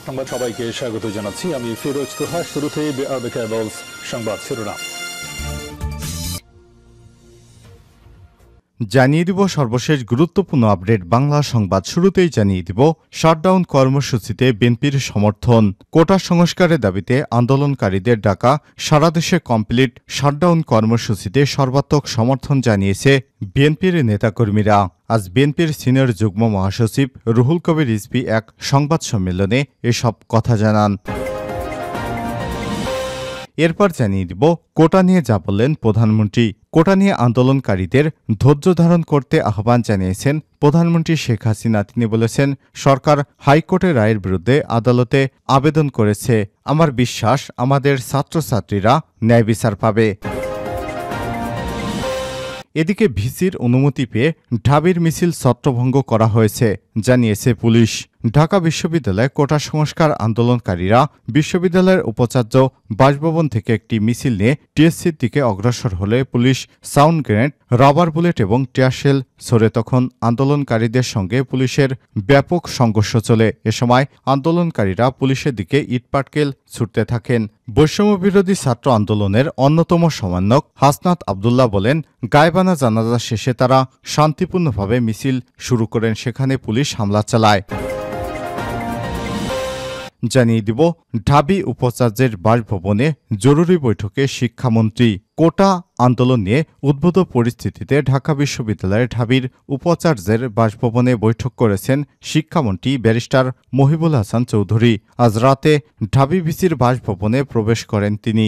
সংবাদ সবাইকে স্বাগত জানাচ্ছি। আমি ফিরোজ তোহা। শুরুতেই সংবাদ শিরোনাম জানিয়ে দিব সর্বশেষ গুরুত্বপূর্ণ আপডেট বাংলা সংবাদ। শুরুতেই জানিয়ে দিব শাটডাউন কর্মসূচিতে বিএনপির সমর্থন। কোটা সংস্কারের দাবিতে আন্দোলনকারীদের ডাকা সারা দেশে কমপ্লিট শাটডাউন কর্মসূচিতে সর্বাত্মক সমর্থন জানিয়েছে বিএনপির নেতাকর্মীরা। আজ বিএনপির সিনিয়র যুগ্ম মহাসচিব রুহুল কবির রিজভী এক সংবাদ সম্মেলনে এসব কথা জানান। এরপর জানিয়ে দিব কোটা নিয়ে যা বললেন প্রধানমন্ত্রী। কোটা নিয়ে আন্দোলনকারীদের ধৈর্য ধারণ করতে আহ্বান জানিয়েছেন প্রধানমন্ত্রী শেখ হাসিনা। তিনি বলেছেন, সরকার হাইকোর্টের রায়ের বিরুদ্ধে আদালতে আবেদন করেছে। আমার বিশ্বাস আমাদের ছাত্রছাত্রীরা ন্যায় বিচার পাবে। এদিকে ভিসির অনুমতি পেয়ে ঢাবির মিছিল ছত্রভঙ্গ করা হয়েছে জানিয়েছে পুলিশ। ঢাকা বিশ্ববিদ্যালয়ে কোটা সংস্কার আন্দোলনকারীরা বিশ্ববিদ্যালয়ের উপাচার্য বাসভবন থেকে একটি মিছিল নিয়ে টিএসসির দিকে অগ্রসর হলে police sound grenade, rubber bullet এবং টিয়ারশেল ছোড়ে। তখন আন্দোলনকারীদের সঙ্গে পুলিশের ব্যাপক সংঘর্ষ চলে। এ সময় আন্দোলনকারীরা পুলিশের দিকে ইটপাটকেল ছুটতে থাকেন। বৈষম্যবিরোধী ছাত্র আন্দোলনের অন্যতম সমন্বয়ক হাসনাত আবদুল্লাহ বলেন, গায়েবানা জানাজা শেষে তারা শান্তিপূর্ণভাবে মিছিল শুরু করেন। সেখানে পুলিশ হামলা চালায়। জানিয়ে দিব ঢাবি উপাচার্যের বাসভবনে জরুরি বৈঠকে শিক্ষামন্ত্রী। কোটা আন্দোলন নিয়ে উদ্ভূত পরিস্থিতিতে ঢাকা বিশ্ববিদ্যালয়ের ঢাবির উপাচার্যের বাসভবনে বৈঠক করেছেন শিক্ষামন্ত্রী ব্যারিস্টার মহিবুল হাসান চৌধুরী। আজ রাতে ঢাবি ভিসির বাসভবনে প্রবেশ করেন তিনি।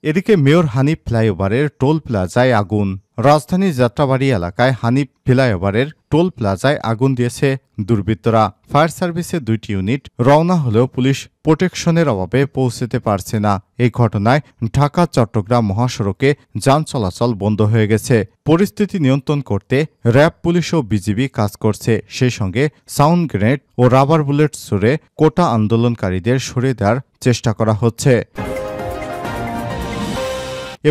এদিকে মেয়র হানিফ ফ্লাইওভারের টোল প্লাজায় আগুন। রাজধানী যাত্রাবাড়ি এলাকায় হানিফ ফ্লাইওভারের টোল প্লাজায় আগুন দিয়েছে দুর্বৃত্তরা। ফায়ার সার্ভিসের 2টি ইউনিট রওনা হলেও পুলিশ প্রোটেকশনের অভাবে পৌঁছতে পারছে না। এই ঘটনায় ঢাকা চট্টগ্রাম মহাসড়কে যান চলাচল বন্ধ হয়ে গেছে। পরিস্থিতি নিয়ন্ত্রণ করতে র্যাব, পুলিশ ও বিজিবি কাজ করছে। সেই সঙ্গে সাউন্ড গ্রেনেড ও রাবার বুলেট ছুড়ে কোটা আন্দোলনকারীদের সরিয়ে দেওয়ার চেষ্টা করা হচ্ছে।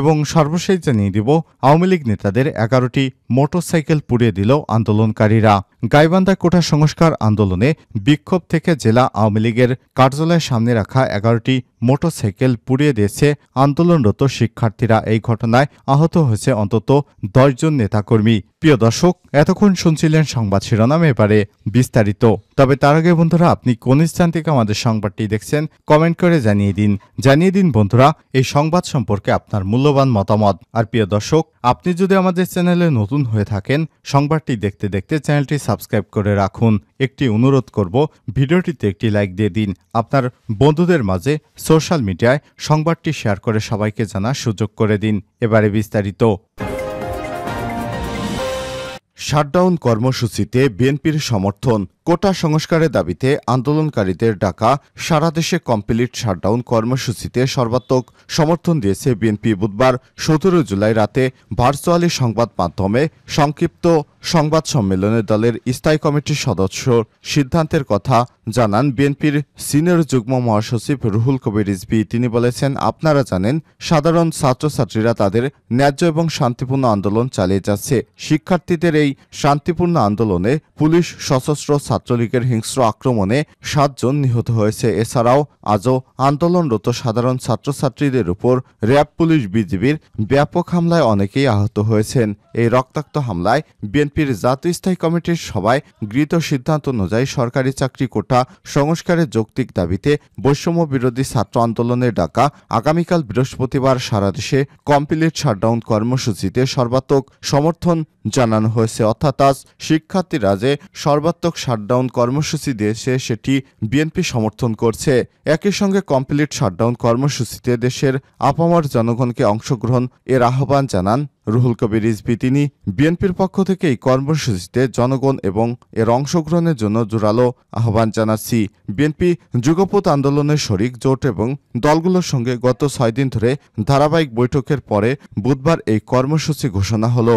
এবং সর্বশেষ জানিয়ে দিব আওয়ামী লীগ নেতাদের 11টি মোটরসাইকেল পুড়িয়ে দিল আন্দোলনকারীরা। গাইবান্ধায় কোটা সংস্কার আন্দোলনে বিক্ষোভ থেকে জেলা আওয়ামী লীগের কার্যালয়ের সামনে রাখা 11টি মোটরসাইকেল পুড়িয়ে দিয়েছে আন্দোলনরত শিক্ষার্থীরা। এই ঘটনায় আহত হয়েছে অন্তত 10 জন নেতাকর্মী। প্রিয় দর্শক, এতক্ষণ শুনছিলেন সংবাদ শিরোনাম, এবারে বিস্তারিত। তবে তার আগে বন্ধুরা, আপনি কোন স্থান থেকে আমাদের সংবাদটি দেখছেন কমেন্ট করে জানিয়ে দিন বন্ধুরা এই সংবাদ সম্পর্কে আপনার মূল্যবান মতামত। আর প্রিয় দর্শক, আপনি যদি আমাদের চ্যানেলে নতুন হয়ে থাকেন, সংবাদটি দেখতে দেখতে চ্যানেলটি সাবস্ক্রাইব করে রাখুন। একটি অনুরোধ করব, ভিডিওটিতে একটি লাইক দিয়ে দিন। আপনার বন্ধুদের মাঝে সোশ্যাল মিডিয়ায় সংবাদটি শেয়ার করে সবাইকে জানার সুযোগ করে দিন। এবারে বিস্তারিত। শাটডাউন কর্মসূচিতে বিএনপির সমর্থন। কোটা সংস্কারের দাবিতে আন্দোলনকারীদের ডাকা সারা দেশে কমপ্লিট শাটডাউন কর্মসূচিতে সর্বাত্মক সমর্থন দিয়েছে বিএনপি। বুধবার 17 জুলাই রাতে ভার্চুয়ালি সংবাদ মাধ্যমে সংক্ষিপ্ত সংবাদ সম্মেলনে দলের স্থায়ী কমিটির সদস্য সিদ্ধান্তের কথা জানান বিএনপির সিনিয়র যুগ্ম মহাসচিব রুহুল কবির রিজভী। তিনি বলেছেন, আপনারা জানেন, সাধারণ ছাত্রছাত্রীরা তাদের ন্যায্য এবং শান্তিপূর্ণ আন্দোলন চালিয়ে যাচ্ছে। শিক্ষার্থীদের এই শান্তিপূর্ণ আন্দোলনে পুলিশ সশস্ত্র ছাত্রলীগের হিংস্র আক্রমণে 7 জন নিহত হয়েছে। এছাড়াও আজও আন্দোলনরত সাধারণ ছাত্রছাত্রীদের উপর র্যাব, পুলিশ, বিজিবির ব্যাপক হামলায় অনেকেই আহত হয়েছেন। এই রক্তাক্ত হামলায় বিএনপির জাতীয় স্থায়ী কমিটির সভায় গৃহীত সিদ্ধান্ত অনুযায়ী সরকারি চাকরি কোটা সংস্কারের যৌক্তিক দাবিতে বৈষম্য বিরোধী ছাত্র আন্দোলনের ডাকা আগামীকাল বৃহস্পতিবার সারা দেশে কমপ্লিট শাটডাউন কর্মসূচিতে সর্বাত্মক সমর্থন জানানো হয়েছে। অর্থাৎ আজ শিক্ষার্থীরা যে সর্বাত্মক শাটডাউন কর্মসূচি দিয়েছে সেটি বিএনপি সমর্থন করছে। একই সঙ্গে কমপ্লিট শাটডাউন কর্মসূচিতে দেশের আপামর জনগণকে অংশগ্রহণ এর আহ্বান জানান রুহুল কবির রিজভী। তিনি বিএনপির পক্ষ থেকে এই কর্মসূচিতে জনগণ এবং এর অংশগ্রহণের জন্য জোরালো আহ্বান জানাচ্ছি। বিএনপি যুগপৎ আন্দোলনের শরিক জোট এবং দলগুলোর সঙ্গে গত 6 দিন ধরে ধারাবাহিক বৈঠকের পরে বুধবার এই কর্মসূচি ঘোষণা হলো।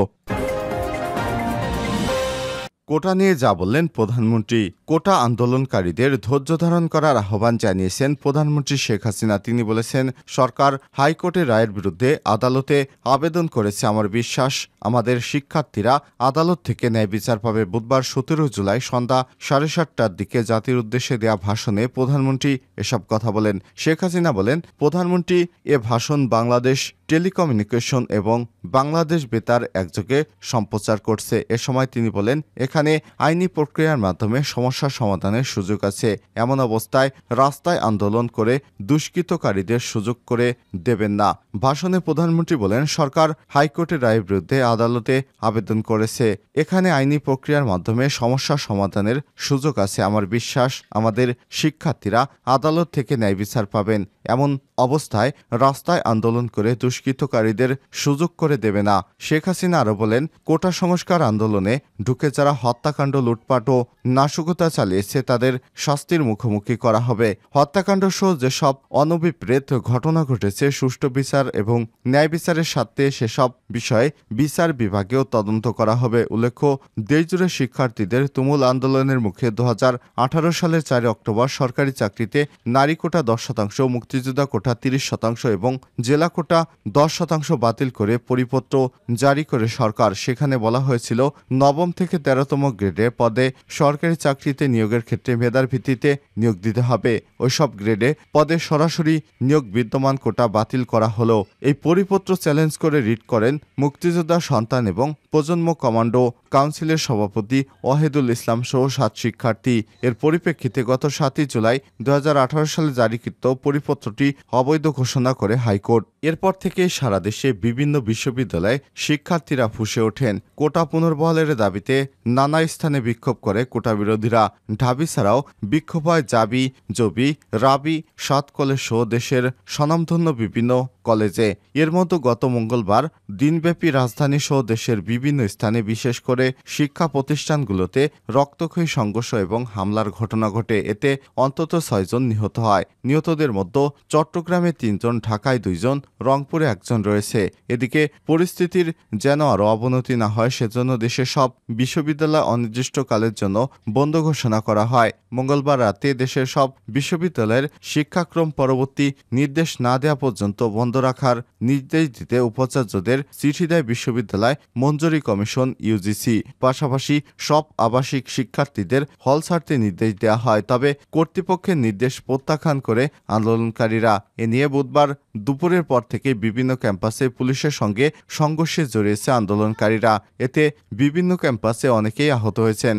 কোটা নিয়ে যা বললেন প্রধানমন্ত্রী। কোটা আন্দোলনকারীদের ধৈর্য ধারণ করার আহ্বান জানিয়েছেন প্রধানমন্ত্রী শেখ হাসিনা। তিনি বলেছেন, সরকার হাইকোর্টের রায়ের বিরুদ্ধে আদালতে আবেদন করেছে। আমার বিশ্বাস, আমাদের শিক্ষার্থীরা আদালত থেকে ন্যায় বিচার পাবে। বুধবার 17 জুলাই সন্ধ্যা 7:30টার দিকে জাতির উদ্দেশ্যে দেয়া ভাষণে প্রধানমন্ত্রী এসব কথা বলেন। শেখ হাসিনা বলেন, প্রধানমন্ত্রী এ ভাষণ বাংলাদেশ টেলিকমিউনিকেশন এবং বাংলাদেশ বেতার একযোগে সম্প্রচার করছে। এ সময় তিনি বলেন, এখানে আইনি প্রক্রিয়ার মাধ্যমে সমস্যা সমাধানের সুযোগ আছে। এমন অবস্থায় রাস্তায় আন্দোলন করে দুষ্কৃতকারীদের সুযোগ করে দেবেন না। ভাষণে প্রধানমন্ত্রী বলেন, সরকার হাইকোর্টের রায়ের বিরুদ্ধে আদালতে আবেদন করেছে। এখানে আইনি প্রক্রিয়ার মাধ্যমে সমস্যা সমাধানের সুযোগ আছে। আমার বিশ্বাস, আমাদের শিক্ষার্থীরা আদালত থেকে ন্যায় বিচার পাবেন। এমন অবস্থায় রাস্তায় আন্দোলন করে দুষ্কৃতকারীদের সুযোগ করে দেবে না। শেখ হাসিনা আরও বলেন, কোটা সংস্কার আন্দোলনে ঢুকে যারা হত্যাকাণ্ড, লুটপাট ও নাশকতা চালিয়েছে তাদের শাস্তির মুখোমুখি করা হবে। হত্যাকাণ্ড সহ যেসব অনভিপ্রেত ঘটনা ঘটেছে, সুষ্ঠু বিচার এবং ন্যায় বিচারের স্বার্থে সেসব বিষয়ে বিচার বিভাগেও তদন্ত করা হবে। উল্লেখ্য, দেশজুড়ে শিক্ষার্থীদের তুমুল আন্দোলনের মুখে 2018 সালের 4 অক্টোবর সরকারি চাকরিতে নারী কোটা 10%, মুক্তিযোদ্ধা কোটা 30% এবং জেলা কোটা 10% বাতিল করে পরিপত্র জারি করে সরকার। সেখানে বলা হয়েছিল, নবম থেকে 13তম গ্রেডে পদে সরকারি চাকরিতে নিয়োগের ক্ষেত্রে মেধার ভিত্তিতে নিয়োগ দিতে হবে। ওইসব গ্রেডে পদে সরাসরি নিয়োগ বিদ্যমান কোটা বাতিল করা হলো। এই পরিপত্র চ্যালেঞ্জ করে রিট করেন মুক্তিযোদ্ধা সন্তান এবং প্রজন্ম কমান্ডো কাউন্সিলের সভাপতি ওয়াহিদুল ইসলাম সহ 7 শিক্ষার্থী। এর পরিপ্রেক্ষিতে গত 7 জুলাই 2018 সালে জারিকৃত পরিপত্রটি অবৈধ ঘোষণা করে হাইকোর্ট। এরপর থেকে সারা দেশে বিভিন্ন বিশ্ববিদ্যালয়ে শিক্ষার্থীরা ফুঁসে ওঠেন। কোটা পুনর্বহালের দাবিতে নানা স্থানে বিক্ষোভ করে কোটা বিরোধীরা। ঢাবি ছাড়াও বিক্ষোভ হয় জাবি, জবি, রাবি, 7 কলেজ সহ দেশের স্বনামধন্য বিভিন্ন কলেজে। এর মধ্যে গত মঙ্গলবার দিনব্যাপী রাজধানী সহ দেশের বিভিন্ন স্থানে, বিশেষ করে শিক্ষা প্রতিষ্ঠানগুলোতে রক্তক্ষয়ী সংঘর্ষ এবং হামলার ঘটনা ঘটে। এতে অন্তত 6 জন নিহত হয়। নিহতদের মধ্যে চট্টগ্রামে 3 জন, ঢাকায় 2 জন, রংপুরে 1 জন রয়েছে। এদিকে পরিস্থিতির যেন আরও অবনতি না হয় সেজন্য দেশের সব বিশ্ববিদ্যালয় অনির্দিষ্টকালের জন্য বন্ধ ঘোষণা করা হয়। মঙ্গলবার রাতে দেশের সব বিশ্ববিদ্যালয়ের শিক্ষাক্রম পরবর্তী নির্দেশ না দেওয়া পর্যন্ত বন্ধ রাখার নির্দেশ দিতে উপাচার্যদের চিঠি দেয় বিশ্ববিদ্যালয় মঞ্জুরি কমিশন ইউজিসি। পাশাপাশি সব আবাসিক শিক্ষার্থীদের হল ছাড়তে নির্দেশ দেওয়া হয়। তবে কর্তৃপক্ষের নির্দেশ প্রত্যাখ্যান করে আন্দোলনকারীরা। এ নিয়ে বুধবার দুপুরের পর থেকে বিভিন্ন ক্যাম্পাসে পুলিশের সঙ্গে সংঘর্ষে জড়িয়েছে আন্দোলনকারীরা। এতে বিভিন্ন ক্যাম্পাসে অনেকেই আহত হয়েছেন।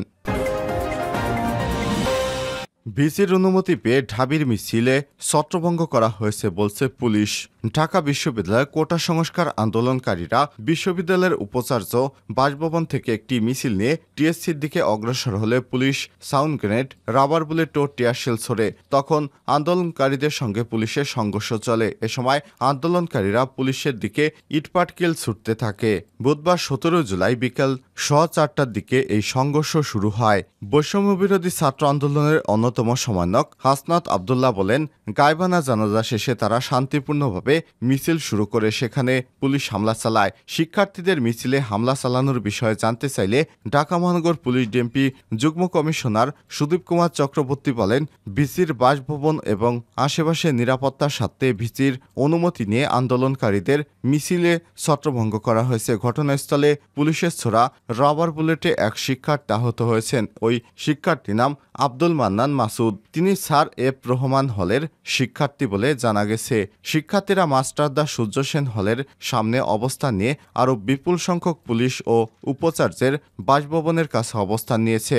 ভিসির অনুমতি পেয়ে ঢাবির মিছিলে ছত্রভঙ্গ করা হয়েছে বলছে পুলিশ। ঢাকা বিশ্ববিদ্যালয়ের কোটা সংস্কার আন্দোলনকারীরা বিশ্ববিদ্যালয়ের উপাচার্য বাসভবন থেকে একটি মিছিল নিয়ে টিএসসির দিকে অগ্রসর হলে police sound grenade, rubber bullet ও টিয়ারশেল ছোড়ে। তখন আন্দোলনকারীদের সঙ্গে পুলিশের সংঘর্ষ চলে। এ সময় আন্দোলনকারীরা পুলিশের দিকে ইটপাটকেল ছুটতে থাকে। বুধবার 17 জুলাই বিকেল 4:30টার দিকে এই সংঘর্ষ শুরু হয়। বৈষম্যবিরোধী ছাত্র আন্দোলনের অন্যতম সমন্বয়ক হাসনাত আবদুল্লাহ বলেন, গায়বানা জানাজা শেষে তারা শান্তিপূর্ণভাবে মিছিল শুরু করে সেখানে পুলিশ হামলা চালায়। শিক্ষার্থীদের মিছিলে হামলা চালানোর বিষয়ে জানতে চাইলে ঢাকা মহানগর পুলিশ ডিএমপি যুগ্ম কমিশনার সুদীপ কুমার চক্রবর্তী বলেন, ভিসির বাসভবন এবং আশেপাশে নিরাপত্তার স্বার্থে ভিসির অনুমতি নিয়ে আন্দোলনকারীদের মিছিলে ছত্রভঙ্গ করা হয়েছে। ঘটনাস্থলে পুলিশের ছোড়া রাবার বুলেটে এক শিক্ষার্থী আহত হয়েছেন। ওই শিক্ষার্থীর নাম আব্দুল মান্নান মাসুদ। তিনি স্যার এফ রহমান হলের শিক্ষার্থী বলে জানা গেছে। শিক্ষার্থীরা মাস্টারদা সূর্য সেন হলের সামনে অবস্থান নিয়ে আরও বিপুল সংখ্যক পুলিশ ও উপাচার্যের বাসভবনের কাছে অবস্থান নিয়েছে।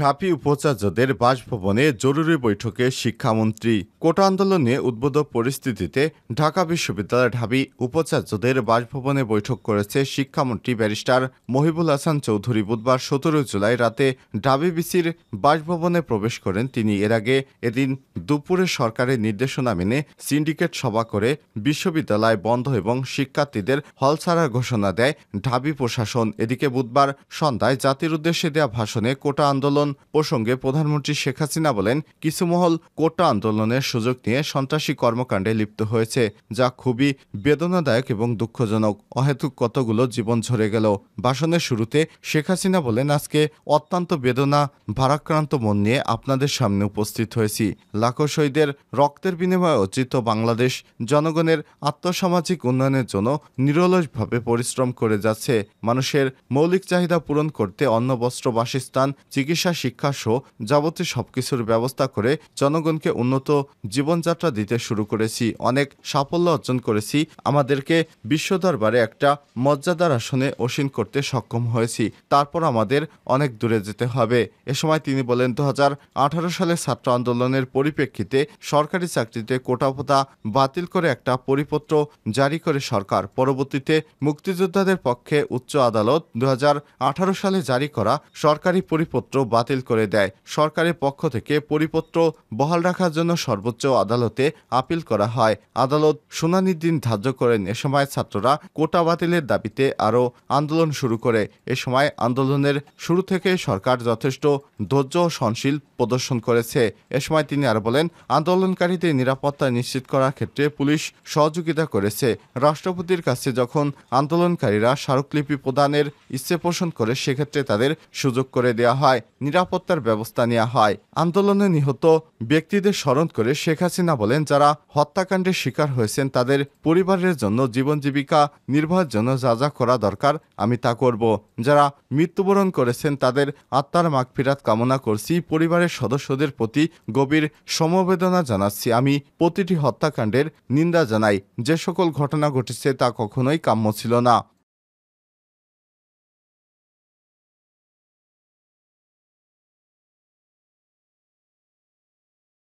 ঢাবি উপাচার্যদের বাসভবনে জরুরি বৈঠকে শিক্ষামন্ত্রী। কোটা আন্দোলন নিয়ে উদ্ভূত পরিস্থিতিতে ঢাকা বিশ্ববিদ্যালয়ের ঢাবি উপাচার্যদের বাসভবনে বৈঠক করেছে শিক্ষামন্ত্রী ব্যারিস্টার মহিবুল হাসান চৌধুরী। বুধবার 17 জুলাই রাতে ঢাবি বিসির বাসভবনে প্রবেশ করেন তিনি। এর আগে এদিন দুপুরে সরকারের নির্দেশনা মেনে সিন্ডিকেট সভা করে বিশ্ববিদ্যালয় বন্ধ এবং শিক্ষার্থীদের হল ছাড়ার ঘোষণা দেয় ঢাবি প্রশাসন। এদিকে বুধবার সন্ধ্যায় জাতির উদ্দেশ্যে দেওয়া ভাষণে কোটা আন্দোলন আন্দোলন প্রসঙ্গে প্রধানমন্ত্রী শেখ হাসিনা বলেন, কিছু মহল কোটা আন্দোলনের সুযোগ নিয়ে সন্ত্রাসী কর্মকাণ্ডে লিপ্ত হয়েছে, যা খুবই বেদনাদায়ক এবং দুঃখজনক। অহেতুক কতগুলো জীবন ঝরে গেল। ভাষণের শুরুতে শেখ হাসিনা বলেন, আজকে অত্যন্ত বেদনা ভারাক্রান্ত মন নিয়ে আপনাদের সামনে উপস্থিত হয়েছি। লাখো শহীদের রক্তের বিনিময়ে অর্জিত বাংলাদেশ জনগণের আর্থসামাজিক উন্নয়নের জন্য নিরলসভাবে পরিশ্রম করে যাচ্ছে। মানুষের মৌলিক চাহিদা পূরণ করতে অন্ন, বস্ত্র, বাসস্থান, চিকিৎসা, শিক্ষা সহ যাবতীয় সবকিছুর ব্যবস্থা করে জনগণকে উন্নত জীবনযাত্রা দিতে শুরু করেছি। অনেক সাফল্য অর্জন করেছি। আমাদেরকে বিশ্ব দরবারে একটা মর্যাদার আসনে আসীন করতে সক্ষম হয়েছি। তারপর আমাদের অনেক দূরে যেতে হবে। এ সময় তিনি বলেন, 2018 সালে ছাত্র আন্দোলনের পরিপ্রেক্ষিতে সরকারি চাকরিতে কোটা প্রথা বাতিল করে একটা পরিপত্র জারি করে সরকার। পরবর্তীতে মুক্তিযোদ্ধাদের পক্ষে উচ্চ আদালত 2018 সালে জারি করা সরকারি পরিপত্র বাতিল করে দেয়। সরকারের পক্ষ থেকে পরিপত্র বহাল রাখার জন্য সর্বোচ্চ আদালতে আপিল করা হয়। আদালত শুনানির দিন ধার্য করেন। এ সময় ছাত্ররা কোটা বাতিলের দাবিতে আরও আন্দোলন শুরু করে। এ সময় আন্দোলনের শুরু থেকে সরকার যথেষ্ট ধৈর্য ও সহনশীল প্রদর্শন করেছে। এ সময় তিনি আরো বলেন, আন্দোলনকারীদের নিরাপত্তা নিশ্চিত করার ক্ষেত্রে পুলিশ সহযোগিতা করেছে। রাষ্ট্রপতির কাছে যখন আন্দোলনকারীরা স্মারকলিপি প্রদানের ইচ্ছে পোষণ করে, সেক্ষেত্রে তাদের সুযোগ করে দেওয়া হয়, নিরাপত্তার ব্যবস্থা নেওয়া হয়। আন্দোলনে নিহত ব্যক্তিদের স্মরণ করে শেখ হাসিনা বলেন, যারা হত্যাকাণ্ডের শিকার হয়েছেন তাদের পরিবারের জন্য জীবন জীবিকা নির্বাহের জন্য যা যা করা দরকার আমি তা করব। যারা মৃত্যুবরণ করেছেন তাদের আত্মার মাগফিরাত কামনা করছি। পরিবারের সদস্যদের প্রতি গভীর সমবেদনা জানাচ্ছি। আমি প্রতিটি হত্যাকাণ্ডের নিন্দা জানাই। যে সকল ঘটনা ঘটেছে তা কখনোই কাম্য ছিল না।